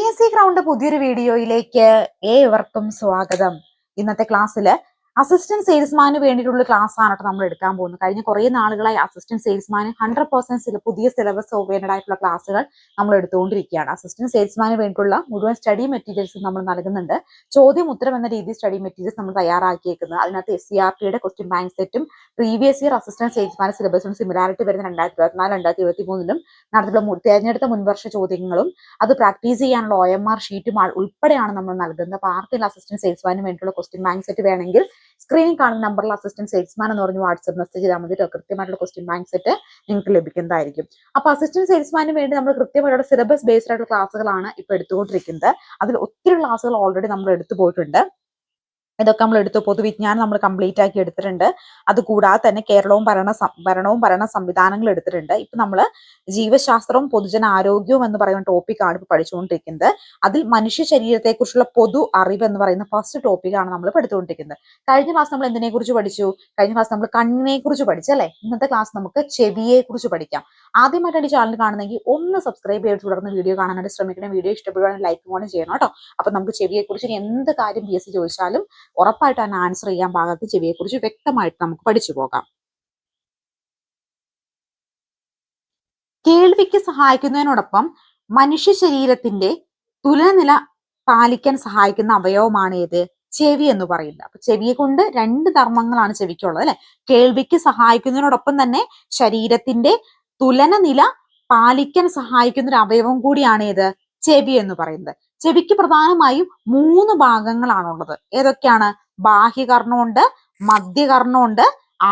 PSC ground പുതിയൊരു വീഡിയോയിലേക്ക് ഏവർക്കും സ്വാഗതം. ഇന്നത്തെ ക്ലാസ്സിൽ അസിസ്റ്റന്റ് സെയിൽസ്മാന് വേണ്ടിയിട്ടുള്ള ക്ലാസ് ആണ് നമ്മൾ എടുക്കാൻ പോകുന്നത്. കഴിഞ്ഞ കുറേ നാളുകളായി അസിസ്റ്റന്റ് സെയിൽസ്മാന് 100% പുതിയ സിലബസ് ഓറിയന്റഡ് ആയിട്ടുള്ള ക്ലാസ്സുകൾ നമ്മൾ എടുത്തുകൊണ്ടിരിക്കുകയാണ്. അസിസ്റ്റന്റ് സെയിൽസ്മാന് വേണ്ടിയിട്ടുള്ള മുഴുവൻ സ്റ്റഡി മെറ്റീരിയൽസ് നമ്മൾ നൽകുന്നുണ്ട്. ചോദ്യം ഉത്തരം എന്ന രീതിയിൽ സ്റ്റഡി മെറ്റീരിയൽസ് നമ്മൾ തയ്യാറാക്കിയേക്കുന്നത്. അതിനകത്ത് SCRTയുടെ ക്വസ്റ്റ്യൻ ബാങ്ക് സെറ്റും പ്രീവിയസ് ഇയർ അസിസ്റ്റന്റ് സെയിൽസ്മാൻ സിലബസിനും സിമിലാരിറ്റി വരുന്ന 2024-2023 നടത്തിയിട്ടുള്ള തിരഞ്ഞെടുത്ത മുൻവർഷ ചോദ്യങ്ങളും അത് പ്രാക്ടീസ് ചെയ്യാനുള്ള OMR ഷീറ്റും ഉൾപ്പെടെയാണ് നമ്മൾ നൽകുന്നത്. അപ്പോൾ ആർക്കെങ്കിലും അസിസ്റ്റന്റ് സെയിൽസ്മാന് വേണ്ടിയിട്ടുള്ള ക്വസ്റ്റ്യൻ ബാങ്ക് സെറ്റ് വേണമെങ്കിൽ സ്ക്രീനിൽ കാണുന്ന നമ്പറിൽ അസിസ്റ്റന്റ് സെയിൽസ്മാൻ എന്ന് പറഞ്ഞ് വാട്സ്ആപ്പ് മെസ്സേജ് ചെയ്താൽ മതി. കൃത്യമായിട്ടുള്ള ക്വസ്റ്റ്യൻ ബാങ്ക് സെറ്റ് നിങ്ങൾക്ക് ലഭിക്കുന്നതായിരിക്കും. അപ്പൊ അസിസ്റ്റന്റ് സെയിൽസ്മാന് വേണ്ടി നമ്മൾ കൃത്യമായിട്ടുള്ള സിലബസ് ബേസ്ഡ് ആയിട്ടുള്ള ക്ലാസ്സുകളാണ് ഇപ്പൊ എടുത്തുകൊണ്ടിരിക്കുന്നത്. അതിൽ ഒത്തിരി ക്ലാസ്സുകൾ ഓൾറെഡി നമ്മൾ എടുത്തു പോയിട്ടുണ്ട്. ഇതൊക്കെ നമ്മൾ എടുത്തു. പൊതുവിജ്ഞാനം നമ്മൾ കംപ്ലീറ്റ് ആക്കി എടുത്തിട്ടുണ്ട്. അതുകൂടാതെ തന്നെ കേരളവും ഭരണ സംവിധാനങ്ങളും എടുത്തിട്ടുണ്ട്. ഇപ്പൊ നമ്മൾ ജീവശാസ്ത്രവും പൊതുജന ആരോഗ്യവും എന്ന് പറയുന്ന ടോപ്പിക്കാണ് ഇപ്പൊ പഠിച്ചുകൊണ്ടിരിക്കുന്നത്. അതിൽ മനുഷ്യ ശരീരത്തെക്കുറിച്ചുള്ള പൊതു അറിവ് എന്ന് പറയുന്ന ഫസ്റ്റ് ടോപ്പിക്കാണ് നമ്മൾ പഠിച്ചുകൊണ്ടിരിക്കുന്നത്. കഴിഞ്ഞ ക്ലാസ് നമ്മൾ എന്തിനെ കുറിച്ച് പഠിച്ചു? കഴിഞ്ഞ ക്ലാസ് നമ്മൾ കണ്ണിനെ കുറിച്ച് പഠിച്ചല്ലേ. ഇന്നത്തെ ക്ലാസ് നമുക്ക് ചെവിയെ കുറിച്ച് പഠിക്കാം. ആദ്യമായിട്ടാണ് ഈ ചാനൽ കാണുന്നെങ്കിൽ ഒന്ന് സബ്സ്ക്രൈബ് ചെയ്ത് തുടർന്ന് വീഡിയോ കാണാനായിട്ട് ശ്രമിക്കണം. വീഡിയോ ഇഷ്ടപ്പെടുകയാണെങ്കിൽ ലൈക്ക് കൂടെ ചെയ്യണം കേട്ടോ. അപ്പൊ നമുക്ക് ചെവിയെ കുറിച്ച് എന്ത് കാര്യം PSC ചോദിച്ചാലും ഉറപ്പായിട്ട് തന്നെ ആൻസർ ചെയ്യാൻ പാകത്ത് ചെവിയെക്കുറിച്ച് വ്യക്തമായിട്ട് നമുക്ക് പഠിച്ചു പോകാം. കേൾവിക്ക് സഹായിക്കുന്നതിനോടൊപ്പം മനുഷ്യ ശരീരത്തിന്റെ തുലനില പാലിക്കാൻ സഹായിക്കുന്ന അവയവമാണ് ഏത്? ചെവി എന്ന് പറയുന്നത്. അപ്പൊ ചെവിയെ കൊണ്ട് രണ്ട് ധർമ്മങ്ങളാണ് ചെവിക്കുള്ളത് അല്ലെ. കേൾവിക്ക് സഹായിക്കുന്നതിനോടൊപ്പം തന്നെ ശരീരത്തിന്റെ തുലനനില പാലിക്കാൻ സഹായിക്കുന്ന ഒരു അവയവം കൂടിയാണ് ഏത്? ചെവി എന്ന് പറയുന്നത്. ചെവിക്ക് പ്രധാനമായും 3 ഭാഗങ്ങളാണുള്ളത്. ഏതൊക്കെയാണ്? ബാഹ്യകർണമുണ്ട്, മധ്യകർണമുണ്ട്,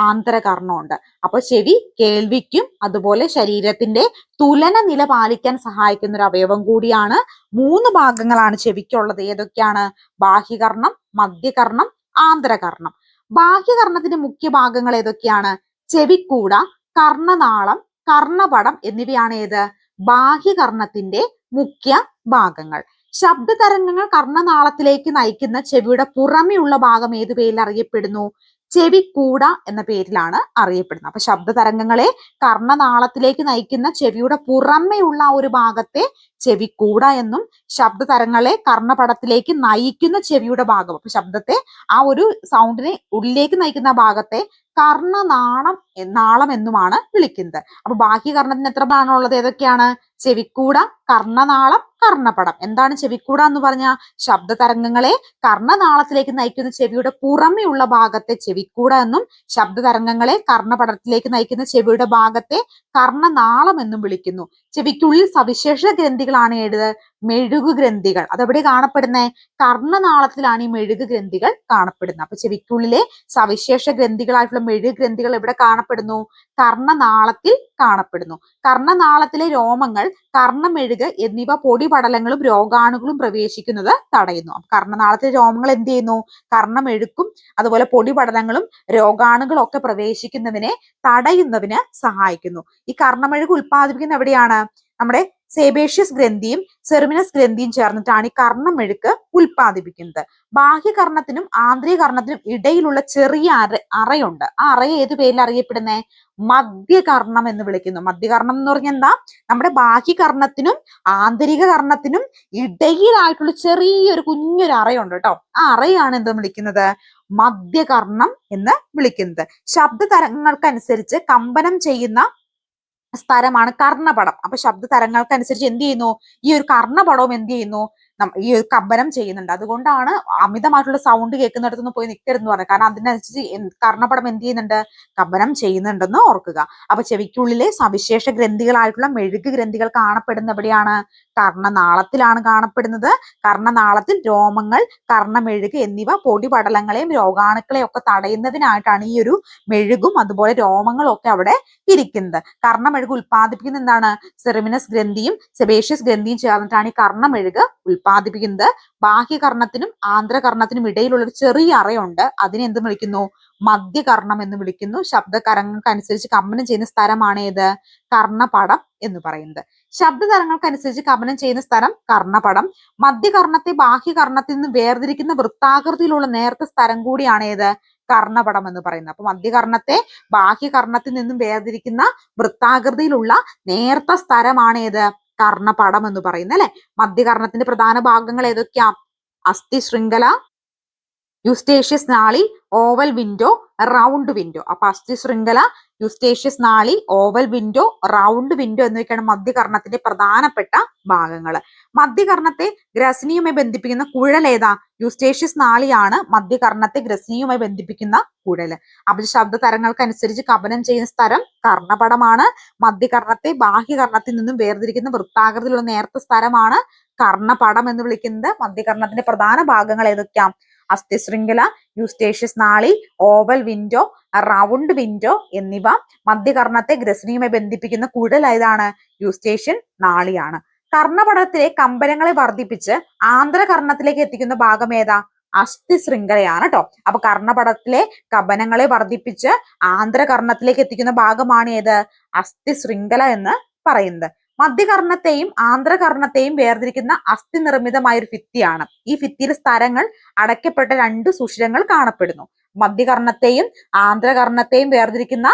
ആന്തരകർണമുണ്ട്. അപ്പൊ ചെവി കേൾവിക്കും അതുപോലെ ശരീരത്തിന്റെ തുലന നില പാലിക്കാൻ സഹായിക്കുന്ന ഒരു അവയവം കൂടിയാണ്. 3 ഭാഗങ്ങളാണ് ചെവിക്കുള്ളത്. ഏതൊക്കെയാണ്? ബാഹ്യകർണം, മധ്യകർണം, ആന്തരകർണം. ബാഹ്യകർണത്തിന്റെ മുഖ്യ ഭാഗങ്ങൾ ഏതൊക്കെയാണ്? ചെവിക്കൂട, കർണനാളം, കർണപടം എന്നിവയാണ് ഏത്? ബാഹ്യകർണത്തിന്റെ മുഖ്യ ഭാഗങ്ങൾ. ശബ്ദ തരംഗങ്ങൾ കർണനാളത്തിലേക്ക് നയിക്കുന്ന ചെവിയുടെ പുറമെയുള്ള ഭാഗം ഏത് പേരിൽ അറിയപ്പെടുന്നു? ചെവിക്കൂട എന്ന പേരിലാണ് അറിയപ്പെടുന്നത്. അപ്പൊ ശബ്ദ തരംഗങ്ങളെ കർണനാളത്തിലേക്ക് നയിക്കുന്ന ചെവിയുടെ പുറമെയുള്ള ഒരു ഭാഗത്തെ ചെവിക്കൂട എന്നും, ശബ്ദ തരംഗങ്ങളെ കർണപടത്തിലേക്ക് നയിക്കുന്ന ചെവിയുടെ ഭാഗം, അപ്പൊ ശബ്ദത്തെ ആ ഒരു സൗണ്ടിനെ ഉള്ളിലേക്ക് നയിക്കുന്ന ഭാഗത്തെ നാളം എന്നുമാണ് വിളിക്കുന്നത്. അപ്പൊ ബാഹ്യകർണത്തിന് എത്ര ഭാഗങ്ങളുള്ളത്? ഏതൊക്കെയാണ്? ചെവിക്കൂട, കർണനാളം, കർണപടം. എന്താണ് ചെവിക്കൂട എന്ന് പറഞ്ഞാൽ? ശബ്ദ തരംഗങ്ങളെ കർണനാളത്തിലേക്ക് നയിക്കുന്ന ചെവിയുടെ പുറമെയുള്ള ഭാഗത്തെ ചെവിക്കൂട എന്നും, ശബ്ദ തരംഗങ്ങളെ കർണപടത്തിലേക്ക് നയിക്കുന്ന ചെവിയുടെ ഭാഗത്തെ കർണനാളം എന്നും വിളിക്കുന്നു. ചെവിക്കുള്ളിൽ സവിശേഷ ഗ്രന്ഥികളാണ് ഏത്? മെഴുകു ഗ്രന്ഥികൾ. അതെവിടെ കാണപ്പെടുന്നത്? കർണനാളത്തിലാണ് ഈ മെഴുകു ഗ്രന്ഥികൾ കാണപ്പെടുന്നത്. അപ്പൊ ചെവിക്കുള്ളിലെ സവിശേഷ ഗ്രന്ഥികളായിട്ടുള്ള മെഴുകു ഗ്രന്ഥികൾ എവിടെ കാണപ്പെടുന്നു? കർണനാളത്തിൽ കാണപ്പെടുന്നു. കർണനാളത്തിലെ രോമങ്ങൾ, കർണമെഴുക് എന്നിവ പൊടിപടലങ്ങളും രോഗാണുക്കളും പ്രവേശിക്കുന്നത് തടയുന്നു. കർണനാളത്തിലെ രോമങ്ങൾ എന്ത് ചെയ്യുന്നു? കർണമെഴുക്കും അതുപോലെ പൊടിപടലങ്ങളും രോഗാണുക്കളും ഒക്കെ പ്രവേശിക്കുന്നതിനെ തടയുന്നതിന് സഹായിക്കുന്നു. ഈ കർണമെഴുക് ഉൽപ്പാദിപ്പിക്കുന്ന എവിടെയാണ്? നമ്മുടെ സേബേഷ്യസ് ഗ്രന്ഥിയും സെർമിനസ് ഗ്രന്ഥിയും ചേർന്നിട്ടാണ് ഈ കർണമെഴുക്ക് ഉൽപ്പാദിപ്പിക്കുന്നത്. ബാഹ്യകർണത്തിനും ആന്തരികർണത്തിനും ഇടയിലുള്ള ചെറിയ അറയുണ്ട്. ആ അറയെ ഏത് പേരിൽ അറിയപ്പെടുന്നേ? മധ്യകർണം എന്ന് വിളിക്കുന്നു. മധ്യകർണം എന്ന് പറഞ്ഞാൽ എന്താ? നമ്മുടെ ബാഹ്യകർണത്തിനും ആന്തരിക കർണത്തിനും ഇടയിലായിട്ടുള്ള ചെറിയൊരു കുഞ്ഞൊരു അറയുണ്ട് കേട്ടോ. ആ അറയാണ് എന്ത് വിളിക്കുന്നത്? മധ്യകർണം എന്ന് വിളിക്കുന്നത്. ശബ്ദ തരംഗങ്ങൾക്കനുസരിച്ച് കമ്പനം ചെയ്യുന്ന സ്ഥലമാണ് കർണപടം. അപ്പൊ ശബ്ദ തരംഗങ്ങൾക്കനുസരിച്ച് എന്ത് ചെയ്യുന്നു? ഈ ഒരു കർണപടവും എന്ത് ചെയ്യുന്നു? ഈ ഒരു കമ്പനം ചെയ്യുന്നുണ്ട്. അതുകൊണ്ടാണ് അമിതമായിട്ടുള്ള സൗണ്ട് കേൾക്കുന്നിടത്തൊന്നും പോയി നിൽക്കരുതെന്ന് പറഞ്ഞത്. കാരണം അതിനനുസരിച്ച് കർണപടം എന്ത് ചെയ്യുന്നുണ്ട്? കമ്പനം ചെയ്യുന്നുണ്ടെന്ന് ഓർക്കുക. അപ്പൊ ചെവിക്കുള്ളിലെ സവിശേഷ ഗ്രന്ഥികളായിട്ടുള്ള മെഴുകു ഗ്രന്ഥികൾ കാണപ്പെടുന്ന എവിടെയാണ്? കർണനാളത്തിലാണ് കാണപ്പെടുന്നത്. കർണനാളത്തിൽ രോമങ്ങൾ, കർണമെഴുക് എന്നിവ പൊടിപടലങ്ങളെയും രോഗാണുക്കളെയും ഒക്കെ തടയുന്നതിനായിട്ടാണ് ഈ ഒരു മെഴുകും അതുപോലെ രോമങ്ങളും ഒക്കെ അവിടെ ഇരിക്കുന്നത്. കർണമെഴുക് ഉൽപ്പാദിപ്പിക്കുന്ന എന്താണ്? സെർമിനസ് ഗ്രന്ഥിയും സെബേഷ്യസ് ഗ്രന്ഥിയും ചേർന്നിട്ടാണ് ഈ കർണമെഴുക് ഉൽപ്പാദിപ്പിക്കുന്നത്. ബാഹ്യകർണത്തിനും ആന്തരകർണത്തിനും ഇടയിലുള്ള ഒരു ചെറിയ അറയുണ്ട്. അതിനെ എന്ത് വിളിക്കുന്നു? മധ്യകർണം എന്ന് വിളിക്കുന്നു. ശബ്ദ തരംഗങ്ങൾക്കനുസരിച്ച് കമ്പനം ചെയ്യുന്ന സ്ഥലമാണ് ഏത്? കർണപടം എന്ന് പറയുന്നത്. ശബ്ദ തരംഗങ്ങൾക്കനുസരിച്ച് കമ്പനം ചെയ്യുന്ന സ്ഥലം കർണപടം. മധ്യകർണത്തെ ബാഹ്യകർണത്തിൽ നിന്ന് വേർതിരിക്കുന്ന വൃത്താകൃതിയിലുള്ള നേർത്ത സ്ഥലം കൂടിയാണ് ഏത്? കർണപടം എന്ന് പറയുന്നത്. അപ്പൊ മധ്യകർണത്തെ ബാഹ്യകർണത്തിൽ നിന്നും വേർതിരിക്കുന്ന വൃത്താകൃതിയിലുള്ള നേർത്ത സ്ഥലമാണ് ഏത്? കർണപടം എന്ന് പറയുന്നത് അല്ലെ. മധ്യകർണത്തിന്റെ പ്രധാന ഭാഗങ്ങൾ ഏതൊക്കെയാ? അസ്ഥി ശൃംഖല, യുസ്റ്റേഷ്യസ് നാളി, ഓവൽ വിൻഡോ, റൗണ്ട് വിൻഡോ. അപ്പൊ അസ്ഥി ശൃംഖല, യുസ്റ്റേഷ്യസ് നാളി, ഓവൽ വിൻഡോ, റൗണ്ട് വിൻഡോ എന്നൊക്കെയാണ് മധ്യകർണത്തിന്റെ പ്രധാനപ്പെട്ട ഭാഗങ്ങൾ. മധ്യകർണത്തെ ഗ്രസനിയുമായി ബന്ധിപ്പിക്കുന്ന കുഴൽ ഏതാ? യുസ്റ്റേഷ്യസ് നാളിയാണ് മധ്യകർണത്തെ ഗ്രസനിയുമായി ബന്ധിപ്പിക്കുന്ന കുഴല്. അപ്പൊ ശബ്ദ തരങ്ങൾക്കനുസരിച്ച് കപനം ചെയ്യുന്ന സ്ഥലം കർണപടമാണ്. മധ്യകർണത്തെ ബാഹ്യകർണത്തിൽ നിന്നും വേർതിരിക്കുന്ന വൃത്താകൃതിയിലുള്ള നേർത്ത സ്ഥലമാണ് കർണപടം എന്ന് വിളിക്കുന്നത്. മധ്യകർണത്തിന്റെ പ്രധാന ഭാഗങ്ങൾ ഏതൊക്കെയാ? അസ്ഥി ശൃംഖല, യുസ്റ്റേഷ്യസ് നാളി, ഓവൽ വിൻഡോ, റൗണ്ട് വിൻഡോ എന്നിവ. മധ്യകർണത്തെ ഗ്രസനിയുമായി ബന്ധിപ്പിക്കുന്ന കുഴൽ ഏതാണ്? യുസ്റ്റേഷ്യൻ നാളിയാണ്. കർണപടത്തിലെ കമ്പനങ്ങളെ വർദ്ധിപ്പിച്ച് ആന്ധ്രകർണത്തിലേക്ക് എത്തിക്കുന്ന ഭാഗം ഏതാ? അസ്ഥി ശൃംഖലയാണ് കേട്ടോ. അപ്പൊ കർണപടത്തിലെ കമ്പനങ്ങളെ വർദ്ധിപ്പിച്ച് ആന്ധ്രകർണത്തിലേക്ക് എത്തിക്കുന്ന ഭാഗമാണ് ഏത്? അസ്ഥി ശൃംഖല എന്ന് പറയുന്നത്. മധ്യകർണത്തെയും ആന്ധ്രകർണത്തെയും വേർതിരിക്കുന്ന അസ്ഥി നിർമ്മിതമായ ഒരു ഭിത്തിയാണ്. ഈ ഭിത്തിയിൽ സ്തരങ്ങൾ അടയ്ക്കപ്പെട്ട 2 സുഷിരങ്ങൾ കാണപ്പെടുന്നു. മധ്യകർണത്തെയും ആന്ധ്രകർണത്തെയും വേർതിരിക്കുന്ന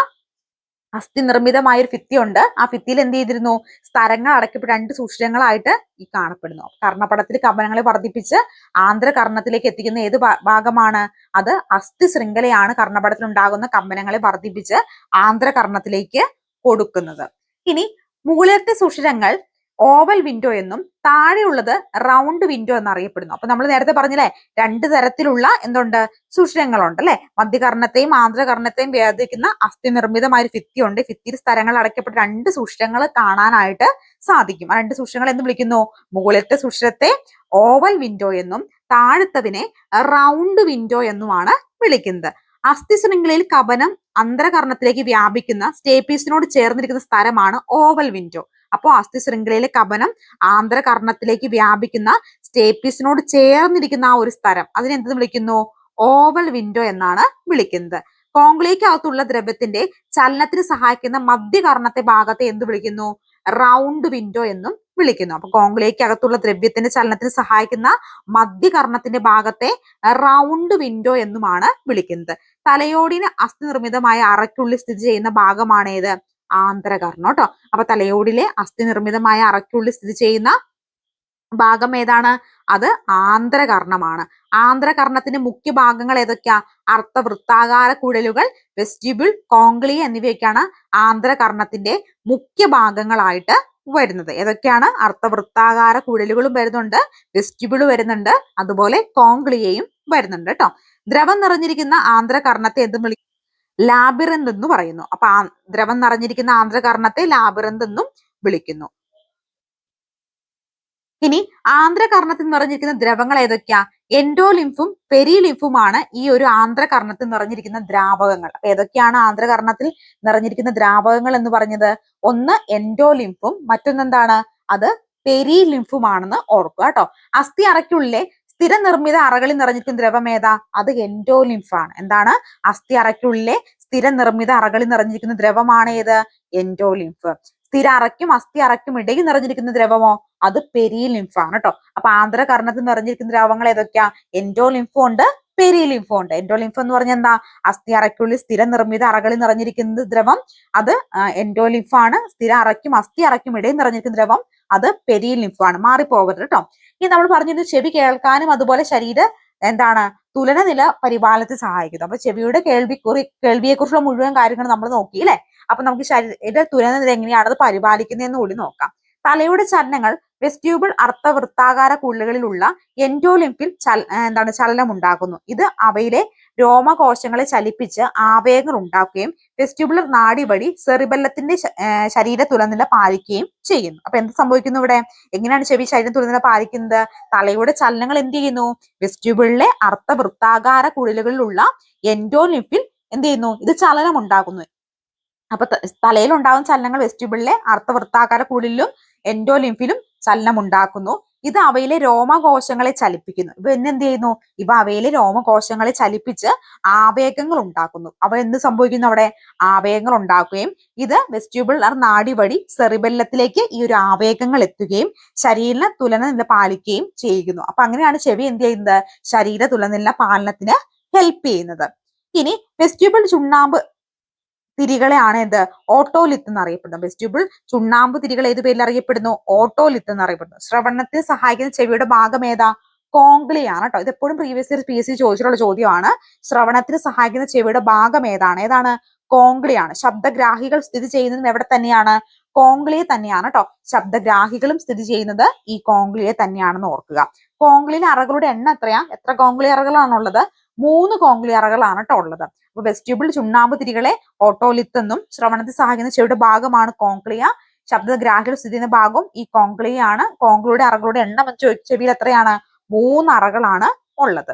അസ്ഥി നിർമ്മിതമായ ഒരു ഭിത്തിയുണ്ട്. ആ ഭിത്തിയിൽ എന്ത് ചെയ്തിരുന്നു? സ്തരങ്ങൾ അടയ്ക്കപ്പെട്ട 2 സുഷിരങ്ങളായിട്ട് ഈ കാണപ്പെടുന്നു. കർണപടത്തിൽ കമ്പനങ്ങളെ വർദ്ധിപ്പിച്ച് ആന്ധ്രകർണത്തിലേക്ക് എത്തിക്കുന്ന ഏത് ഭാഗമാണ്? അത് അസ്ഥി ശൃംഖലയാണ് കർണപടത്തിൽ ഉണ്ടാകുന്ന കമ്പനങ്ങളെ വർദ്ധിപ്പിച്ച് ആന്ധ്രകർണത്തിലേക്ക് കൊടുക്കുന്നത്. ഇനി മുകളിലത്തെ സുഷിരങ്ങൾ ഓവൽ വിൻഡോ എന്നും താഴെയുള്ളത് റൗണ്ട് വിൻഡോ എന്നറിയപ്പെടുന്നു. അപ്പൊ നമ്മൾ നേരത്തെ പറഞ്ഞില്ലേ 2 തരത്തിലുള്ള എന്തുണ്ട്? സുഷിരങ്ങളുണ്ട് അല്ലെ. മധ്യകർണത്തെയും ആന്ധ്രകർണത്തെയും വേർതിരിക്കുന്ന അസ്ഥി നിർമ്മിതമായ ഒരു ഭിത്തിയുണ്ട്. ഭിത്തിയിൽ സ്ഥലങ്ങൾ അടയ്ക്കപ്പെട്ട 2 സുഷിരങ്ങൾ കാണാനായിട്ട് സാധിക്കും. ആ 2 സുഷിരങ്ങൾ എന്ന് വിളിക്കുന്നു? മുകളിലത്തെ സുഷിരത്തെ ഓവൽ വിൻഡോ എന്നും താഴത്തതിനെ റൗണ്ട് വിൻഡോ എന്നുമാണ് വിളിക്കുന്നത്. അസ്ഥി ശൃംഖലയിൽ കപനം അന്തരകർണത്തിലേക്ക് വ്യാപിക്കുന്ന സ്റ്റേപ്പീസിനോട് ചേർന്നിരിക്കുന്ന സ്ഥലമാണ് ഓവൽ വിൻഡോ. അപ്പോൾ അസ്ഥി ശൃംഖലയിലെ കപനം ആന്ധ്രകർണത്തിലേക്ക് വ്യാപിക്കുന്ന സ്റ്റേപ്പീസിനോട് ചേർന്നിരിക്കുന്ന ആ ഒരു സ്ഥലം അതിനെന്ത് വിളിക്കുന്നു? ഓവൽ വിൻഡോ എന്നാണ് വിളിക്കുന്നത്. കോംഗ്ലിയക്കകത്തുള്ള ദ്രവ്യത്തിന്റെ ചലനത്തിന് സഹായിക്കുന്ന മധ്യകർണത്തെ ഭാഗത്തെ എന്ത് വിളിക്കുന്നു? റൗണ്ട് വിൻഡോ എന്നും വിളിക്കുന്നു. അപ്പൊ കോംഗ്ലിയക്കകത്തുള്ള ദ്രവ്യത്തിന്റെ ചലനത്തിന് സഹായിക്കുന്ന മധ്യകർണത്തിന്റെ ഭാഗത്തെ റൗണ്ട് വിൻഡോ എന്നുമാണ് വിളിക്കുന്നത്. തലയോടിന് അസ്ഥി നിർമ്മിതമായ അറയ്ക്കുള്ളിൽ സ്ഥിതി ചെയ്യുന്ന ഭാഗമാണ് ഏത്? ആന്ധ്രകർണം കേട്ടോ. അപ്പൊ തലയോടിലെ അസ്ഥി നിർമ്മിതമായ അറയ്ക്കുള്ളിൽ സ്ഥിതി ചെയ്യുന്ന ഭാഗം ഏതാണ്? അത് ആന്ധ്രകർണമാണ്. ആന്ധ്രകർണത്തിന്റെ മുഖ്യ ഭാഗങ്ങൾ ഏതൊക്കെയാ? അർത്ഥവൃത്താകാര കുഴലുകൾ, വെസ്റ്റിബ്യൂൾ, കോംഗ്ലിയ എന്നിവയൊക്കെയാണ് ആന്ധ്രകർണത്തിന്റെ മുഖ്യ ഭാഗങ്ങളായിട്ട് വരുന്നത്. ഏതൊക്കെയാണ്? അർത്ഥവൃത്താകാര കുഴലുകളും വരുന്നുണ്ട്, വെസ്റ്റിബ്യൂൾ വരുന്നുണ്ട്, അതുപോലെ കോംഗ്ലിയയും വരുന്നുണ്ട് കേട്ടോ. ദ്രവം നിറഞ്ഞിരിക്കുന്ന ആന്ധ്രകർണത്തെ എന്ത് വിളിക്കും? ലാബിറിന്ത് എന്ന് പറയുന്നു. അപ്പൊ ദ്രവം നിറഞ്ഞിരിക്കുന്ന ആന്ധ്രകർണത്തെ ലാബിറിന്ത് എന്നും വിളിക്കുന്നു. ഇനി ആന്ധ്രകർണത്തിൽ നിറഞ്ഞിരിക്കുന്ന ദ്രവങ്ങൾ ഏതൊക്കെയാ? എൻഡോലിംഫും പെരിലിംഫുമാണ് ഈ ഒരു ആന്ധ്രകർണത്തിൽ നിറഞ്ഞിരിക്കുന്ന ദ്രാവകങ്ങൾ. അപ്പൊ ഏതൊക്കെയാണ് ആന്ധ്രകർണത്തിൽ നിറഞ്ഞിരിക്കുന്ന ദ്രാവകങ്ങൾ എന്ന് പറഞ്ഞത്? ഒന്ന് എൻഡോലിംഫും, മറ്റൊന്നെന്താണ്? അത് പെരിലിംഫുമാണെന്ന് ഓർക്കുക കേട്ടോ. അസ്ഥി അറയ്ക്കുള്ളിലെ സ്ഥിര നിർമ്മിത അറകളിൽ നിറഞ്ഞിരിക്കുന്ന ദ്രവം ഏതാ? അത് എൻഡോലിംഫാണ്. എന്താണ്? അസ്ഥി അറയ്ക്കുള്ളിലെ സ്ഥിര നിർമ്മിത അറകളിൽ നിറഞ്ഞിരിക്കുന്ന ദ്രവമാണ് ഏത്? എൻഡോലിംഫ്. സ്ഥിര അറയ്ക്കും അസ്ഥി അറയ്ക്കും ഇടയിൽ നിറഞ്ഞിരിക്കുന്ന ദ്രവമോ? അത് പെരിലിംഫാണ് കേട്ടോ. അപ്പൊ ആന്ധ്രകർണത്തിൽ നിറഞ്ഞിരിക്കുന്ന ദ്രാവകങ്ങൾ ഏതൊക്കെയാ? എൻഡോലിംഫും ഉണ്ട്, പെരിലിംഫും ഉണ്ട്. എൻഡോലിംഫ് എന്ന് പറഞ്ഞാൽ എന്താ? അസ്ഥി അറയ്ക്കുള്ളിൽ സ്ഥിര നിർമ്മിത അറകളിൽ നിറഞ്ഞിരിക്കുന്ന ദ്രവം അത് എൻഡോലിംഫാണ്. സ്ഥിര അറയ്ക്കും അസ്ഥി അറയ്ക്കും ഇടയിൽ നിറഞ്ഞിരിക്കുന്ന ദ്രവം അത് പെരിലിംഫാണ്. മാറിപ്പോകരുത് കേട്ടോ. ഇനി നമ്മൾ പറഞ്ഞിരുന്നു ചെവി കേൾക്കാനും അതുപോലെ ശരീര എന്താണ് തുലനനില പരിപാലനത്തിൽ സഹായിക്കുന്നു. അപ്പൊ ചെവിയുടെ കേൾവിയെ കുറിച്ചുള്ള മുഴുവൻ കാര്യങ്ങൾ നമ്മൾ നോക്കി അല്ലെ. അപ്പൊ നമുക്ക് ശരീര തുലനനില എങ്ങനെയാണ് അത് പരിപാലിക്കുന്നതെന്ന് കൂടി നോക്കാം. തലയുടെ ചലനങ്ങൾ വെസ്റ്റിബ്യൂൾ അർത്ഥവൃത്താകാര കുഴലുകളിലുള്ള എൻഡോലിംഫിൽ ചലനം ഉണ്ടാക്കുന്നു. ഇത് അവയിലെ രോമകോശങ്ങളെ ചലിപ്പിച്ച് ആവേഗങ്ങൾ ഉണ്ടാക്കുകയും വെസ്റ്റിബുലർ നാഡി വഴി സെറിബെല്ലത്തിന്റെ ശരീര തുലനില പാലിക്കുകയും ചെയ്യുന്നു. അപ്പൊ എന്ത് സംഭവിക്കുന്നു ഇവിടെ? എങ്ങനെയാണ് ചെവി ശരീര തുലനില പാലിക്കുന്നത്? തലയുടെ ചലനങ്ങൾ എന്ത് ചെയ്യുന്നു? വെസ്റ്റിബ്യൂളിലെ അർത്ഥവൃത്താകാര കുഴലുകളിലുള്ള എൻഡോലിംഫിൽ എന്ത് ചെയ്യുന്നു? ഇത് ചലനം ഉണ്ടാക്കുന്നു. അപ്പൊ തലയിൽ ഉണ്ടാകുന്ന ചലനങ്ങൾ വെസ്റ്റിബ്യൂളിലെ അർത്ഥവൃത്താകാര കുഴലിലും എൻഡോലിംഫിലും ചലനം ഉണ്ടാക്കുന്നു. ഇത് അവയിലെ രോമകോശങ്ങളെ ചലിപ്പിക്കുന്നു. ഇവ എന്ത് ചെയ്യുന്നു? ഇവ അവയിലെ രോമകോശങ്ങളെ ചലിപ്പിച്ച് ആവേഗങ്ങൾ ഉണ്ടാക്കുന്നു. അവ എന്ത് സംഭവിക്കുന്നു? അവിടെ ആവേഗങ്ങൾ ഉണ്ടാക്കുകയും ഇത് വെസ്റ്റിബ്യുലർ നാഡി വഴി സെറിബെല്ലത്തിലേക്ക് ഈ ഒരു ആവേഗങ്ങൾ എത്തുകയും ശരീര തുലനനില പാലിക്കുകയും ചെയ്യുന്നു. അപ്പൊ അങ്ങനെയാണ് ചെവി എന്ത് ചെയ്യുന്നത്? ശരീര തുലനില പാലനത്തിന് ഹെൽപ്പ് ചെയ്യുന്നത്. ഇനി വെസ്റ്റിബ്യുൾ ചുണ്ണാമ്പ് തിരികളെയാണ് എന്ത് ഓട്ടോലിത്ത് എന്ന് അറിയപ്പെടുന്നത്. വെസ്റ്റിബ്യൂൾ ചുണ്ണാമ്പ് തിരികൾ ഏത് പേരിൽ അറിയപ്പെടുന്നു? ഓട്ടോലിത്ത് എന്ന് അറിയപ്പെടുന്നു. ശ്രവണത്തിന് സഹായിക്കുന്ന ചെവിയുടെ ഭാഗം ഏതാ? കോങ്ക്ലിയാണ് കേട്ടോ. ഇത് എപ്പോഴും പ്രീവിയസ് ഇയർ PSC ചോദിച്ചിട്ടുള്ള ചോദ്യമാണ്. ശ്രവണത്തിന് സഹായിക്കുന്ന ചെവിയുടെ ഭാഗം ഏതാണ്? ഏതാണ്? കോങ്ക്ലിയാണ്. ശബ്ദഗ്രാഹികൾ സ്ഥിതി ചെയ്യുന്നതും എവിടെ തന്നെയാണ്? കോങ്ക്ലിയെ തന്നെയാണ് കേട്ടോ. ശബ്ദഗ്രാഹികളും സ്ഥിതി ചെയ്യുന്നത് ഈ കോങ്ക്ലിയെ തന്നെയാണെന്ന് ഓർക്കുക. കോങ്ക്ലിയിലെ അറകളുടെ എണ്ണം എത്രയാ? എത്ര കോങ്ക്ലി അറകളാണുള്ളത്? 3 കോങ്ക്ലി അറകളാണ് കേട്ടോ ഉള്ളത്. അപ്പൊ വെസ്റ്റിബ്യൂൾ ചുണ്ണാമ്പ് തിരികളെ ഓട്ടോലിത്ത് എന്നും ശ്രവണത്തിൽ സഹായിക്കുന്ന ചെവിയുടെ ഭാഗമാണ് കോങ്ക്ലിയ. ശബ്ദഗ്രാഹികൾ സ്ഥിതി ചെയ്യുന്ന ഭാഗവും ഈ കോങ്ക്ലിയാണ്. കോങ്ക്ലിയുടെ അറകളുടെ എണ്ണം ചെവിയിൽ എത്രയാണ്? 3 അറകളാണ് ഉള്ളത്.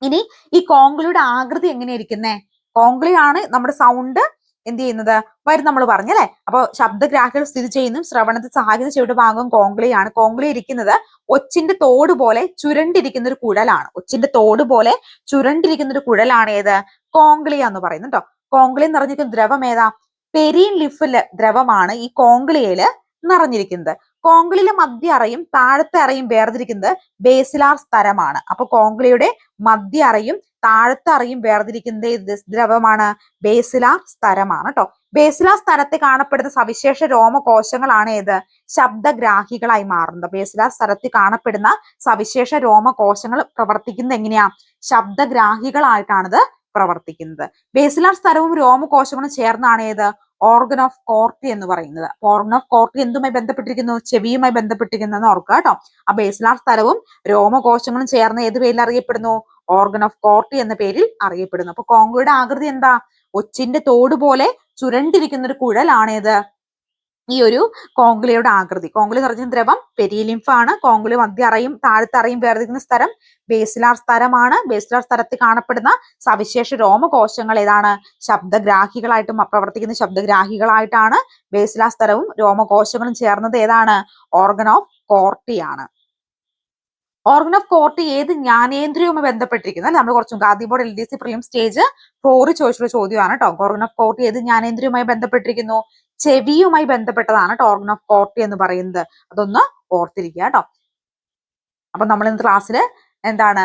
ഇനി ഈ കോങ്ക്ലിയുടെ ആകൃതി എങ്ങനെയിരിക്കുന്നേ? കോങ്ക്ലി ആണ് നമ്മുടെ സൗണ്ട് എന്ത് ചെയ്യുന്നത് വരും നമ്മൾ പറഞ്ഞല്ലേ. അപ്പൊ ശബ്ദഗ്രാഹികൾ സ്ഥിതി ചെയ്യുന്നു ശ്രവണത്തിൽ സഹായിക്കുന്ന ചെവിയുടെ ഭാഗം കോങ്ക്ലിയാണ്. കോങ്ക്ലി ഇരിക്കുന്നത് ഒച്ചിന്റെ തോട് പോലെ ചുരണ്ടിരിക്കുന്ന ഒരു കുഴലാണ്. ഒച്ചിന്റെ തോട് പോലെ ചുരണ്ടിരിക്കുന്ന ഒരു കുഴലാണ് ഏത്? കോങ്ക്ലിയ എന്ന് പറയുന്നത് കേട്ടോ. കോങ്ക്ലി നിറഞ്ഞിരിക്കുന്ന ദ്രവം ഏതാ? പെരീൻ ലിഫില് ദ്രവമാണ് ഈ കോങ്ക്ലിയയില് നിറഞ്ഞിരിക്കുന്നത്. കോങ്ക്ലിയിലെ മധ്യ അറയും താഴത്തെ അറയും വേർതിരിക്കുന്നത് ബേസിലാർ സ്തരമാണ്. അപ്പൊ കോങ്ക്ലിയുടെ മധ്യ അറയും താഴത്തെ അറയും വേർതിരിക്കുന്നത് ഏത് ദ്രവമാണ്? ബേസിലാർ സ്തരമാണ് കേട്ടോ. ബേസിലാർ സ്തരത്തെ കാണപ്പെടുന്ന സവിശേഷ രോമകോശങ്ങളാണ് ഏത്? ശബ്ദഗ്രാഹികളായി മാറുന്നത്. ബേസിലാർ സ്തരത്തിൽ കാണപ്പെടുന്ന സവിശേഷ രോമകോശങ്ങൾ പ്രവർത്തിക്കുന്നത് എങ്ങനെയാ? ശബ്ദഗ്രാഹികളായിട്ടാണിത് പ്രവർത്തിക്കുന്നത്. ബേസിലാർ സ്തരവും രോമകോശങ്ങളും ചേർന്നാണ് ഏത്? ഓർഗൻ ഓഫ് കോർട്ടി എന്ന് പറയുന്നത്. ഓർഗൻ ഓഫ് കോർട്ടി എന്തുമായി ബന്ധപ്പെട്ടിരിക്കുന്നു? ചെവിയുമായി ബന്ധപ്പെട്ടിരിക്കുന്നു എന്ന് ഓർക്കുക കേട്ടോ. ആ ബേസിലാർ സ്തരവും രോമകോശങ്ങളും ചേർന്ന് ഏത് പേരിൽ അറിയപ്പെടുന്നു? ഓർഗൻ ഓഫ് കോർട്ടി എന്ന പേരിൽ അറിയപ്പെടുന്നു. അപ്പൊ കോങ്ക്ലിയുടെ ആകൃതി എന്താ? ഒച്ചിന്റെ തോട് പോലെ ചുരണ്ടിരിക്കുന്ന ഒരു കുഴലാണേത്? ഈ ഒരു കോങ്ക്ലിയുടെ ആകൃതി. കോങ്ക്ലി നിറഞ്ഞ ദ്രവം പെരിലിംഫ് ആണ്. കോങ്ക്ലി മധ്യ അറയും താഴത്തെ അറയും വേർതിരിക്കുന്ന സ്ഥലം ബേസിലാർ സ്തരമാണ്. ബേസിലാർ സ്തരത്തിൽ കാണപ്പെടുന്ന സവിശേഷ രോമകോശങ്ങൾ ഏതാണ്? ശബ്ദഗ്രാഹികളായിട്ടും പ്രവർത്തിക്കുന്ന ശബ്ദഗ്രാഹികളായിട്ടാണ്. ബേസിലാർ സ്തരവും രോമകോശങ്ങളും ചേർന്നത് ഏതാണ്? ഓർഗൻ ഓഫ് കോർട്ടി ആണ്. ഓർഗൻ ഓഫ് കോർട്ടി ഏത് ജ്ഞാനേന്ദ്രിയവുമായി ബന്ധപ്പെട്ടിരിക്കുന്നത്? നമ്മൾ കുറച്ചും Gandhi board LDC prelim stage 4 ചോദിച്ചിട്ടുള്ള ചോദ്യമാണ് കേട്ടോ. ഓർഗൻ ഓഫ് കോർട്ടി ഏത് ജ്ഞാനേന്ദ്രിയവുമായി ബന്ധപ്പെട്ടിരിക്കുന്നു? ചെവിയുമായി ബന്ധപ്പെട്ടതാണ് കേട്ടോ ഓർഗൻ ഓഫ് കോർട്ടി എന്ന് പറയുന്നത്. അതൊന്ന് ഓർത്തിരിക്കുക കേട്ടോ. അപ്പൊ നമ്മൾ ഇന്ന് ക്ലാസ്സിൽ എന്താണ്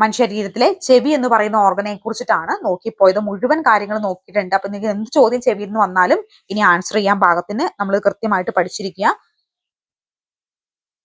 മനുഷ്യ ശരീരത്തിലെ ചെവി എന്ന് പറയുന്ന ഓർഗനെ കുറിച്ചിട്ടാണ് നോക്കിപ്പോയത്. മുഴുവൻ കാര്യങ്ങൾ നോക്കിയിട്ടുണ്ട്. അപ്പൊ നിങ്ങൾക്ക് എന്ത് ചോദ്യം ചെവിയിൽ നിന്ന് വന്നാലും ഇനി ആൻസർ ചെയ്യാൻ പാകത്തിന് നമ്മൾ കൃത്യമായിട്ട് പഠിച്ചിരിക്കുക.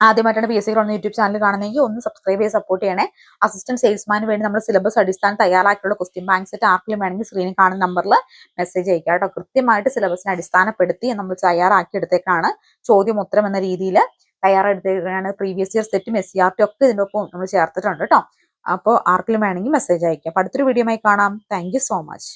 ആദ്യമായിട്ടാണ് PSC യൂട്യൂബ് ചാനൽ കാണുന്നതെങ്കിൽ ഒന്ന് സബ്സ്ക്രൈബ് ചെയ്ത് സപ്പോർട്ട് ചെയ്യണേ. അസിസ്റ്റന്റ് സെയിൽസ്മാന് വേണ്ടി നമ്മൾ സിലബസ് അടിസ്ഥാനം തയ്യാറാക്കിയുള്ള ക്വസ്റ്റ്യൻ ബാങ്ക് സെറ്റ് ആർക്കെങ്കിലും വേണമെങ്കിൽ സ്ക്രീനിൽ കാണുന്ന നമ്പറിൽ മെസ്സേജ് അയക്കുക കേട്ടോ. കൃത്യമായിട്ട് സിലബസിനെ അടിസ്ഥാനപ്പെടുത്തി നമ്മൾ തയ്യാറാക്കി എടുത്തേക്കാണ്. ചോദ്യം ഉത്തരം എന്ന രീതിയിൽ തയ്യാറെടുത്തേക്കാണ്. പ്രീവിയസ് ഇയർ സെറ്റും SCRT ഒക്കെ ഇതിൻ്റെ ഒപ്പം നമ്മൾ ചേർത്തിട്ടുണ്ട് കേട്ടോ. അപ്പോൾ ആർക്കെങ്കിലും വേണമെങ്കിൽ മെസ്സേജ് അയക്കുക. അപ്പോൾ അടുത്തൊരു വീഡിയോയുമായി കാണാം. Thank you so much.